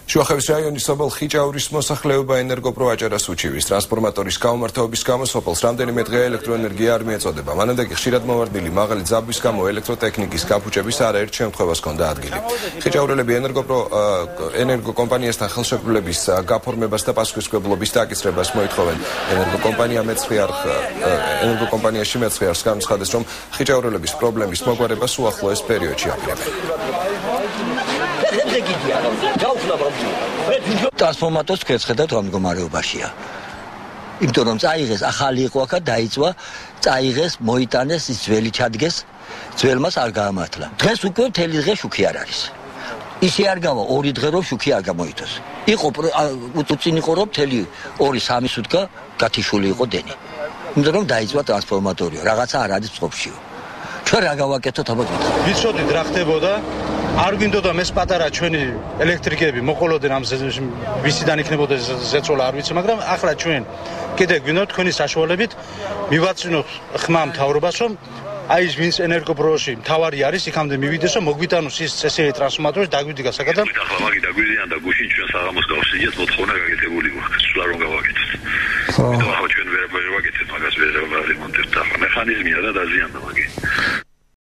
შუახევის რაიონის სოფელ ხიჭაურის მოსახლეობა ენერგოპრო აჭარას უჩივის. ტრანსფორმატორის გამომართვების გამო სოფელს რამდენიმე დღე ელექტროენერგია არ მიეწოდება. მანამდე კი ხშირად მოვარდნილი მაღალი ძაბვის გამო ელექტროტექნიკის გაფუჭების არაერთ შემთხვევას ჰქონდა ადგილი. ხიჭაურელები ენერგოკომპანიასთან ხელშეკრულების გაფორმებას და პასუხისმგებლობის დაკისრებას მოითხოვენ. ენერგოკომპანიაში მეცხრე არს განცხადეს, რომ ხიჭაურელების პრობლემის მოგვარებას უახლოეს პერიოდში აპირებენ. ტრანსფორმატორს ქეცხედავთ რა მდგომარეობაშია. იმიტომ რომ წაიღეს ახალი იყო აქა დაიწვა, წაიღეს, მოიტანეს, ის ძველი ჩადგეს, ძველმას არ გაამართლა. დღეს უკვე მთელი დღე შუქი არ არის. ისე არ გავა 2 დღე რომ შუქი არ გამოიწოს. იყო უწინ იყო რომ მთელი 2-3 სუთკა გათიშული იყო დენი. იმიტომ რომ დაიწვა ტრანსფორმატორიო, რაღაცა არ არის წყობშიო. ჩვენ რა გავაკეთოთ აბა გითხრათ. ვიცოდით რა ხდებოდა. არ გვინდოდა მეს პატარა ჩვენი ელექტრიკები მოყოლოდნენ ამ ვისიდან იქნებოდა ზეწოლა არ ვიცი, მაგრამ ახლა ჩვენ კიდე გვინდოთ თქვენი საშუალებით მივაწვინოთ ხმა მთავრობას, რომ აი ის ვინც ენერგოპროში მთავარი არის, იქამდე მივიდეს, რომ მოგვიტანოს ის წესიერი ტრანსფორმატორი დაგვიდგა საკადარ. ახლა მაგი დაგვიდიან და გუშინ ჩვენ საღამოს გავსიძეთ მოთხოვნა გაკეთებული გვაქვს. სულ არ გავაკეთოთ. ახლა ჩვენ ვერ ვაკეთებთ მაგას, ვერ ვარემონტებთ. ახლა მექანიზმია და დაზიანდა მაგი.